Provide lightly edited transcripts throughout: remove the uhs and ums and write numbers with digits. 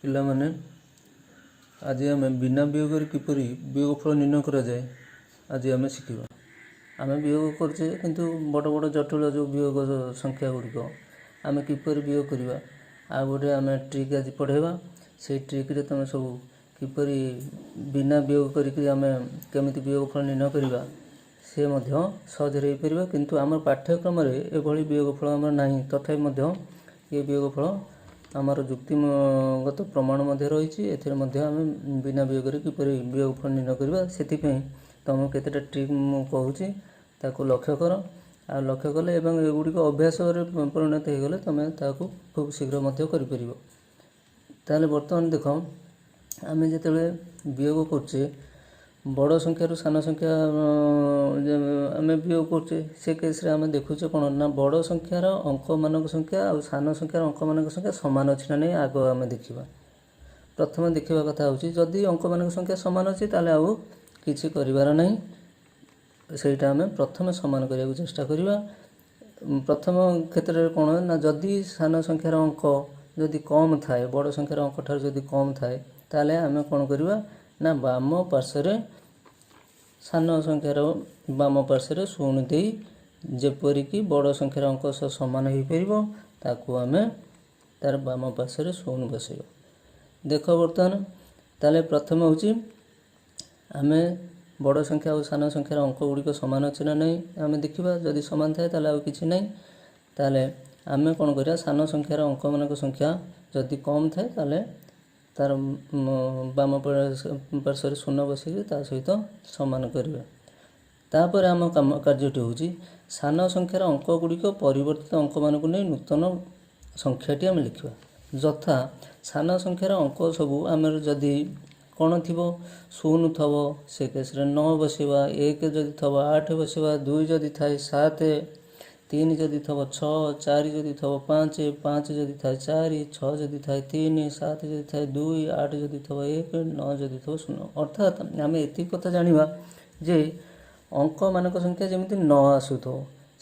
ପିଲାମାନେ ଆଜି ଆମେ ବିନା ବିୟୋଗରେ କିପରି ବିୟୋଗଫଳ ନିର୍ଣ୍ଣୟ କରାଯାଏ ଆଜି ଆମେ ଶିଖିବା। ଆମେ ବିୟୋଗ କରୁଛେ କିନ୍ତୁ ବଡ଼ ବଡ଼ ଜଟିଳ ଯେଉଁ ବିୟୋଗ ସଂଖ୍ୟା ଗୁଡ଼ିକ ଆମେ କିପରି ବିୟୋଗ କରିବା ଆଉ ଗୋଟେ ଆମେ ଟ୍ରିକ୍ ଆଜି ପଢ଼େଇବା। ସେଇ ଟ୍ରିକ୍ରେ ତୁମେ ସବୁ କିପରି ବିନା ବିୟୋଗ କରିକି ଆମେ କେମିତି ବିୟୋଗଫଳ ନିର୍ଣ୍ଣୟ କରିବା ସେ ମଧ୍ୟ ସହଜରେ ହେଇପାରିବ। କିନ୍ତୁ ଆମର ପାଠ୍ୟକ୍ରମରେ ଏଭଳି ବିୟୋଗଫଳ ଆମର ନାହିଁ, ତଥାପି ମଧ୍ୟ ଏ ବିୟୋଗଫଳ ଆମର ଯୁକ୍ତିଗତ ପ୍ରମାଣ ମଧ୍ୟ ରହିଛି। ଏଥିରେ ମଧ୍ୟ ଆମେ ବିନା ବିୟୋଗରେ କିପରି ବିୟୋଗଫଳ ନିର୍ଣ୍ଣୟ କରିବା ସେଥିପାଇଁ ତୁମକୁ କେତେଟା ଟ୍ରିକ୍ ମୁଁ କହୁଛି, ତାକୁ ଲକ୍ଷ୍ୟ କର। ଆଉ ଲକ୍ଷ୍ୟ କଲେ ଏବଂ ଏଗୁଡ଼ିକ ଅଭ୍ୟାସରେ ପରିଣତ ହୋଇଗଲେ ତୁମେ ତାକୁ ଖୁବ୍ ଶୀଘ୍ର ମଧ୍ୟ କରିପାରିବ। ତାହେଲେ ବର୍ତ୍ତମାନ ଦେଖ, ଆମେ ଯେତେବେଳେ ବିୟୋଗ କରୁଛେ ବଡ଼ ସଂଖ୍ୟାରୁ ସାନ ସଂଖ୍ୟା ଆମେ ବିୟୋଗ କରୁଛେ, ସେ କେସ୍ରେ ଆମେ ଦେଖୁଛେ କ'ଣ ନା ବଡ଼ ସଂଖ୍ୟାର ଅଙ୍କମାନଙ୍କ ସଂଖ୍ୟା ଆଉ ସାନ ସଂଖ୍ୟାର ଅଙ୍କମାନଙ୍କ ସଂଖ୍ୟା ସମାନ ଅଛି ନା ନାହିଁ ଆଗ ଆମେ ଦେଖିବା। ପ୍ରଥମେ ଦେଖିବା କଥା ହେଉଛି ଯଦି ଅଙ୍କମାନଙ୍କ ସଂଖ୍ୟା ସମାନ ଅଛି ତାହେଲେ ଆଉ କିଛି କରିବାର ନାହିଁ, ସେଇଟା ଆମେ ପ୍ରଥମେ ସମାନ କରିବାକୁ ଚେଷ୍ଟା କରିବା। ପ୍ରଥମ କ୍ଷେତ୍ରରେ କ'ଣ ନା ଯଦି ସାନ ସଂଖ୍ୟାର ଅଙ୍କ ଯଦି କମ୍ ଥାଏ, ବଡ଼ ସଂଖ୍ୟାର ଅଙ୍କଠାରୁ ଯଦି କମ୍ ଥାଏ ତାହେଲେ ଆମେ କ'ଣ କରିବା ନା ବାମ ପାର୍ଶ୍ୱରେ ସାନ ସଂଖ୍ୟାର ବାମ ପାର୍ଶ୍ୱରେ 0 ଦେଇ ଯେପରିକି ବଡ଼ ସଂଖ୍ୟାର ଅଙ୍କ ସହ ସମାନ ହୋଇପାରିବ ତାକୁ ଆମେ ତାର ବାମ ପାର୍ଶ୍ୱରେ 0 ବସାଇବା। ଦେଖ ବର୍ତ୍ତମାନ ତାହେଲେ ପ୍ରଥମେ ହେଉଛି ଆମେ ବଡ଼ ସଂଖ୍ୟା ଆଉ ସାନ ସଂଖ୍ୟାର ଅଙ୍କ ଗୁଡ଼ିକ ସମାନ ଅଛି ନା ନାହିଁ ଆମେ ଦେଖିବା। ଯଦି ସମାନ ଥାଏ ତାହେଲେ ଆଉ କିଛି ନାହିଁ। ତାହେଲେ ଆମେ କ'ଣ କରିବା, ସାନ ସଂଖ୍ୟାର ଅଙ୍କମାନଙ୍କ ସଂଖ୍ୟା ଯଦି କମ୍ ଥାଏ ତାହେଲେ ତାର ବାମ ପାର୍ଶ୍ୱରେ 0 ବସେଇକି ତା ସହିତ ସମାନ କରିବା। ତାପରେ ଆମ କାର୍ଯ୍ୟଟି ହେଉଛି ସାନ ସଂଖ୍ୟାର ଅଙ୍କ ଗୁଡ଼ିକ ପରିବର୍ତ୍ତିତ ଅଙ୍କମାନଙ୍କୁ ନେଇ ନୂତନ ସଂଖ୍ୟାଟି ଆମେ ଲେଖିବା। ଯଥା ସାନ ସଂଖ୍ୟାର ଅଙ୍କ ସବୁ ଆମର ଯଦି କ'ଣ ଥିବ 0 ଥିବ ସେ କେସ୍ରେ 9 ବସାଇବା, 1 ଯଦି ଥିବ 8 ବସାଇବା, 2 ଯଦି ଥାଏ 7, 3 ଯଦି ଥିବ 6, 4 ଯଦି ଥିବ 5, 5 ଯଦି ଥାଏ 4, 6 ଯଦି ଥାଏ 3, 7 ଯଦି ଥାଏ 2, 8 ଯଦି ଥିବ 1, 9 ଯଦି ଥିବ 0। ଅର୍ଥାତ୍ ଆମେ ଏତିକି କଥା ଜାଣିବା ଯେ ଅଙ୍କମାନଙ୍କ ସଂଖ୍ୟା ଯେମିତି ନ ଆସୁଥିବ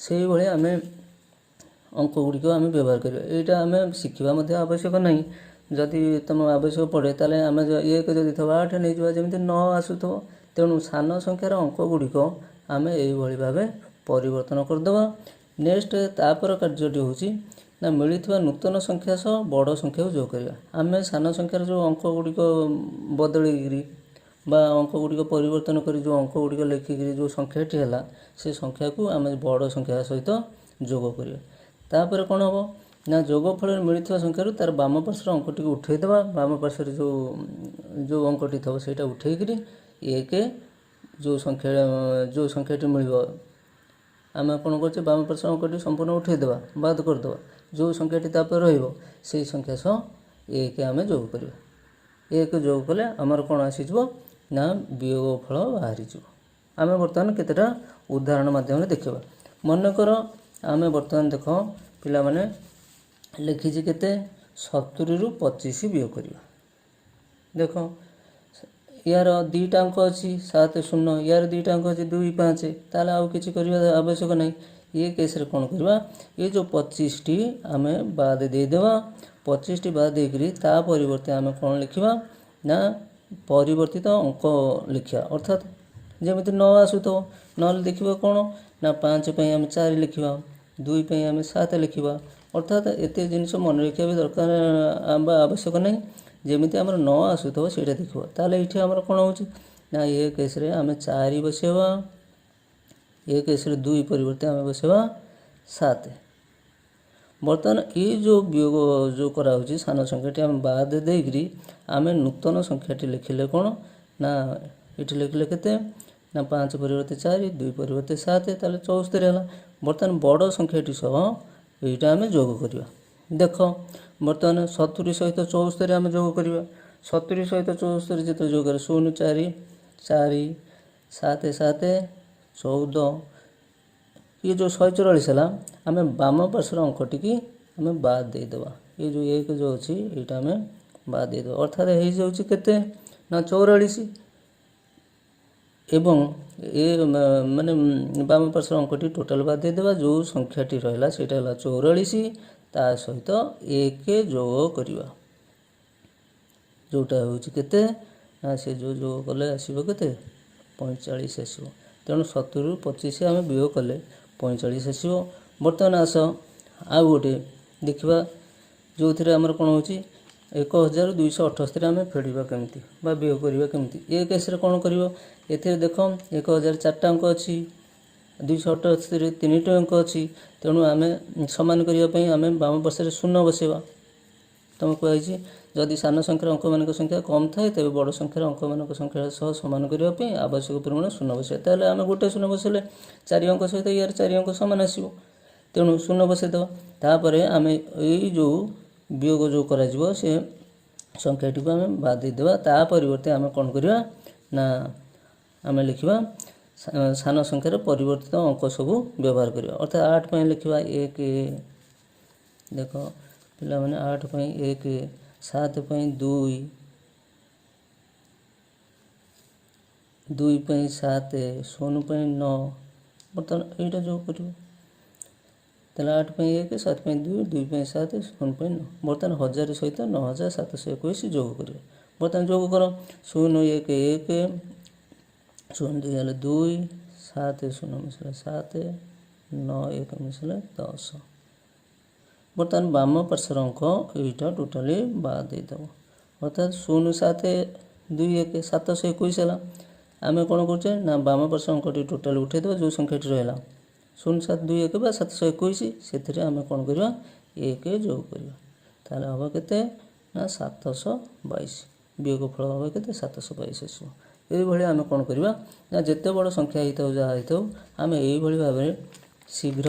ସେଇଭଳି ଆମେ ଅଙ୍କ ଗୁଡ଼ିକ ଆମେ ବ୍ୟବହାର କରିବା। ଏଇଟା ଆମେ ଶିଖିବା ମଧ୍ୟ ଆବଶ୍ୟକ ନାହିଁ। ଯଦି ତୁମ ଆବଶ୍ୟକ ପଡ଼େ ତାହେଲେ ଆମେ 1 ଯଦି ଥିବ 8 ନେଇଯିବା ଯେମିତି ନ ଆସୁଥିବ। ତେଣୁ ସାନ ସଂଖ୍ୟାର ଅଙ୍କ ଗୁଡ଼ିକ ଆମେ ଏଇଭଳି ଭାବେ ପରିବର୍ତ୍ତନ କରିଦେବା। ନେକ୍ସଟ ତାପର କାର୍ଯ୍ୟଟି ହେଉଛି ନା ମିଳିଥିବା ନୂତନ ସଂଖ୍ୟା ସହ ବଡ଼ ସଂଖ୍ୟାକୁ ଯୋଗ କରିବା। ଆମେ ସାନ ସଂଖ୍ୟାର ଯେଉଁ ଅଙ୍କ ଗୁଡ଼ିକ ବଦଳେଇକିରି ବା ଅଙ୍କ ଗୁଡ଼ିକ ପରିବର୍ତ୍ତନ କରି ଯେଉଁ ଅଙ୍କ ଗୁଡ଼ିକ ଲେଖିକିରି ଯେଉଁ ସଂଖ୍ୟାଟି ହେଲା ସେ ସଂଖ୍ୟାକୁ ଆମେ ବଡ଼ ସଂଖ୍ୟା ସହିତ ଯୋଗ କରିବା। ତାପରେ କ'ଣ ହେବ ନା ଯୋଗଫଳରେ ମିଳିଥିବା ସଂଖ୍ୟାରୁ ତାର ବାମ ପାର୍ଶ୍ୱର ଅଙ୍କଟିକୁ ଉଠାଇଦେବା। ବାମ ପାର୍ଶ୍ୱରେ ଯେଉଁ ଅଙ୍କଟି ଥିବ ସେଇଟା ଉଠାଇକିରି 1 ଯେଉଁ ସଂଖ୍ୟାଟି ମିଳିବ ଆମେ କ'ଣ କରୁଛେ ବାମ ପାର୍ଶ୍ୱର ଅଙ୍କଟି ସମ୍ପୂର୍ଣ୍ଣ ଉଠାଇଦେବା, ବାଦ କରିଦେବା। ଯେଉଁ ସଂଖ୍ୟାଟି ତାପରେ ରହିବ ସେଇ ସଂଖ୍ୟା ସହ 1 ଆମେ ଯୋଗ କରିବା। 1 ଯୋଗ କଲେ ଆମର କ'ଣ ଆସିଯିବ ନା ବିୟୋଗ ଫଳ ବାହାରିଯିବ। ଆମେ ବର୍ତ୍ତମାନ କେତେଟା ଉଦାହରଣ ମାଧ୍ୟମରେ ଦେଖିବା। ମନେକର ଆମେ ବର୍ତ୍ତମାନ ଦେଖ ପିଲାମାନେ ଲେଖିଛି କେତେ 70ରୁ 25 ବିୟୋଗ କରିବା। ଦେଖ ୟାର 2ଟା ଅଙ୍କ ଅଛି 7, 0, ୟାର 2ଟା ଅଙ୍କ ଅଛି 2, 5, ତାହେଲେ ଆଉ କିଛି କରିବା ଆବଶ୍ୟକ ନାହିଁ। ଏ କେସ୍ରେ କ'ଣ କରିବା, ଏ ଯେଉଁ 25ଟି ଆମେ ବାଦ ଦେଇଦେବା। 25ଟି ବାଦ ଦେଇକରି ତା ପରିବର୍ତ୍ତେ ଆମେ କ'ଣ ଲେଖିବା ନା ପରିବର୍ତ୍ତିତ ଅଙ୍କ ଲେଖିବା। ଅର୍ଥାତ୍ ଯେମିତି ନ ଆସୁଥିବ, ନହେଲେ ଦେଖିବା କ'ଣ ନା 5 ପାଇଁ ଆମେ 4 ଲେଖିବା, 2 ପାଇଁ ଆମେ 7 ଲେଖିବା। ଅର୍ଥାତ୍ ଏତେ ଜିନିଷ ମନେ ରଖିବା ବି ଦରକାର ଆବଶ୍ୟକ ନାହିଁ। ଯେମିତି ଆମର ନ ଆସୁଥିବ ସେଇଟା ଦେଖିବା। ତାହେଲେ ଏଇଠି ଆମର କ'ଣ ହେଉଛି ନା ଏ କେସ୍ରେ ଆମେ 4 ବସାଇବା, ଏ କେସ୍ରେ 2 ପରିବର୍ତ୍ତେ ଆମେ ବସାଇବା 7। ବର୍ତ୍ତମାନ ଏ ଯେଉଁ ବିୟୋଗ ଯେଉଁ କରାହେଉଛି ସାନ ସଂଖ୍ୟାଟି ଆମେ ବାଦ ଦେଇକରି ଆମେ ନୂତନ ସଂଖ୍ୟାଟି ଲେଖିଲେ କ'ଣ ନା ଏଠି ଲେଖିଲେ କେତେ ନା 5 ପରିବର୍ତ୍ତେ 4, 2 ପରିବର୍ତ୍ତେ 7, ତାହେଲେ 74 ହେଲା। ବର୍ତ୍ତମାନ ବଡ଼ ସଂଖ୍ୟାଟି ସହ ଏଇଟା ଆମେ ଯୋଗ କରିବା। ଦେଖ ବର୍ତ୍ତମାନ 70 ସହିତ 74 ଆମେ ଯୋଗ କରିବା। 70 ସହିତ 74 ଯେତେବେଳେ ଯୋଗ କରିବା 0, 4, 4, 7, 7, 14, ଇଏ ଯେଉଁ 144 ହେଲା ଆମେ ବାମ ପାର୍ଶ୍ୱର ଅଙ୍କଟିକି ଆମେ ବାଦ ଦେଇଦେବା। ଏ ଯେଉଁ 1 ଯେଉଁ ଅଛି ଏଇଟା ଆମେ ବାଦ ଦେଇଦେବା। ଅର୍ଥାତ୍ ହେଇଯାଉଛି କେତେ ନା 44 ଏବଂ ଏ ମାନେ ବାମ ପାର୍ଶ୍ୱର ଅଙ୍କଟି ଟୋଟାଲ ବାଦ ଦେଇଦେବା। ଯେଉଁ ସଂଖ୍ୟାଟି ରହିଲା ସେଇଟା ହେଲା 44, ତା ସହିତ 1 ଯୋଗ କରିବା। जोटा होउछि केते ना से जो कले आसीबो केते 45 आसीबो। तेणु 70 रु 25 आमे वियोग कले 45 आसीबो। बर्तमान आस आ गोटे देखिबा जो थिरे हमर कोन होउछि 1278 आमे फेडिबा केमति बा वियोग करिबा केमति। ए केस रे कोन करिवो एथिरे देखो 1004 टा अंक अछि 278 रे 3 टा अंक अछि। तेणु आमे समान करिया पई आमे बाम पार्श्व रे शून्य बसेबा। तुम कहछि जदि सान संख्यार अंक मानक संख्या कम थाए तबे बड़ संख्यार अंक मानक संख्या सह समान करिया पई आवश्यक परिमाण शून्य बसेबा। ताले आमे गोटे शून्य बसेले 4 अंक सहित यार 4 अंक समान आसीबो। तेणु शून्य बसे दो तापरे आमे एई जो वियोग जो करा जिवो से संख्याटी को आमे बाद दे देबा। ता परिवर्ते आमे कोन करिवा ना आमे लिखिबा सान संख्यार परिवर्तित अंक सब व्यवहार करिवा। अर्थात 8 पई लिखिबा 1 देखो पिला माने 8 पई 1 7 पई 2 2 पई 7 0 पई 9 बर्तमान एटा जो करिवो ताले 8 पई 1 7 पई 2 2 पई 7 0 पई 9 बर्तमान 1000 सहित 9721 जोग करिवो। बर्तमान जोग करो 0 1 1 0 2 हेले 2 7 0 मिसले 7 9 1 मिसले 10। बर्तमान बाम पार्श्वर अंक एटा टोटली बाद दे दबो। अर्थात 0 7 2 1 721 हला आमे कोन करछे ना बाम पार्श्वर अंकटी टोटल उठे दबो जो संख्याटी रहला 0 7 2 1 बा 721 सेथिरे आमे कोन करबा 1 जोग करबा। ताले हबो केते ना 722 वियोग फल हबो केते 722 आसीबो। एई भली आमे कोन करबा ना जेते बड़ संख्या हिताउ जा हिताउ आमे एई भली भाबरे शीघ्र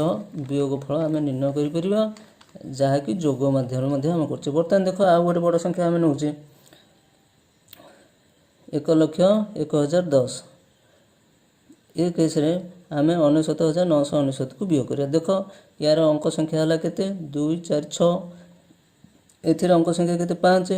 वियोग फल आमे निर्णय करि परिबा जहा कि जोग माध्यम मध्ये हम करछे। बर्तमान देखो आ गोटे बड़ संख्या आमे नउछे 1,01,10 ए केस रे आमे 99,999 को वियोग करिया। देखो यार अंक संख्या हला केते 2 4 6 एथिरे अंक संख्या केते 5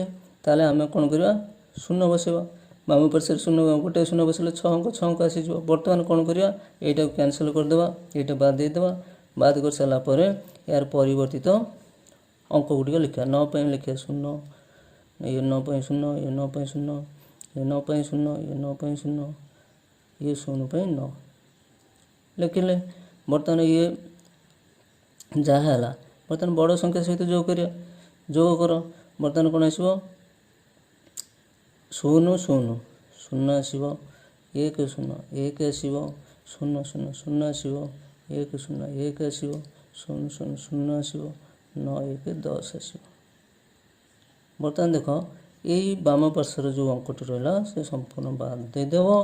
ताले आमे कोन करिवा शून्य बसेबा। बाम पार्श्व शून्य गोटे शून्य बसेले 6 अंक आसी जिवो। बर्तमान कोन करिवा एटा कैंसिल कर देबा एटा बाद दे देबा। बाद कर साला परे यार परिवर्तित अंक गुडी लिखा 9 पई लिखा 0 ये 9 पई 0 ये 9 पई 0 ये 9 पई 0 ये 9 पई 0 ये 0 पई 9 लिखिले। बर्तमान ये जहा हला बर्तमान बड़ संख्या सहित जोग करिया जोग करो। बर्तमान कोन आसीबो 0 0 0 आसीबो 1 0 1 आसीबो 0 0 0 आसीबो 1 0 1 आसीबो 0 0 0 आसीबो 9 1 10 आसीबो। बर्तमान देखो एई बाम पार्श्वर जो अंकटी रहला से संपूर्ण बाद दे देबो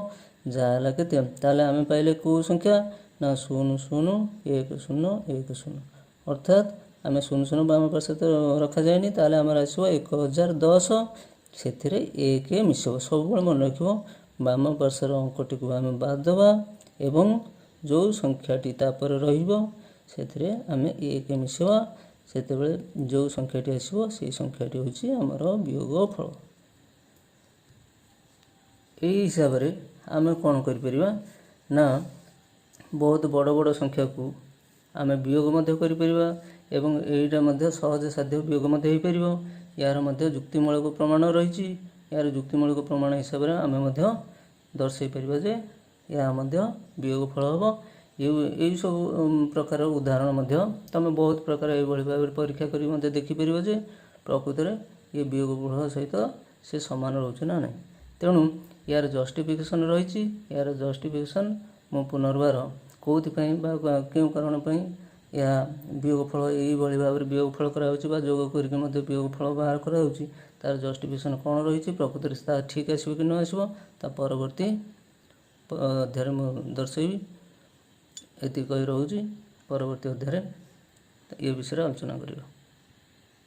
जाला केते ताले आमे पाइले को संख्या ना 0 0 1 0 1 0 अर्थात आमे 0 0 बाम पार्श्व तो रखा जायनी ताले हमर आसीबो 1010 सेथिरे 1 मिसबो। सब बळ मन रखिबो बाम पार्श्वर अंकटी को आमे बाद देबा एवं जो संख्याटी तापर रहिबो सेथिरे आमे 1 मिसबा। सेते बेले जो संख्याटी आसीबो से संख्याटी होछि हमर वियोग फल। एई हिसाब रे आमे कोन करि परिबा ना बहुत बड़ बड़ संख्या को आमे वियोग मध्ये करि परिबा एवं एइटा मध्ये सहज साध्य वियोग मध्ये होई परिबो। यार मध्ये युक्तिमूलक प्रमाण रहिछि। यार युक्तिमूलक प्रमाण हिसाब रे आमे मध्ये दर्शाई परिबा जे या मध्ये वियोग फल हबो। एई सब प्रकार उदाहरण मध्ये तमे बहुत प्रकार एई भली भाबरे परीक्षा करि मध्ये देखि परिबो जे प्रकृत रे ये वियोग फल सहित से समान रहउछ ना नै। तेणु यार जस्टिफिकेशन रहिछि। यार जस्टिफिकेशन मु पुनर्बार कोथि पई बा केउ कारण पई या वियोग फल एई भली भाबरे वियोग फल करा होछि बा जोग करिके मध्ये वियोग फल बाहर करा होछि तार जस्टिफिकेशन कोन रहिछि प्रकृत रे ता ठीक आसीबो कि न आसीबो ता परवर्ती अध्याय मु दर्शाइबी। एति कहि रहउछि परवर्ती अध्याय ए विषय आलोचना करियो।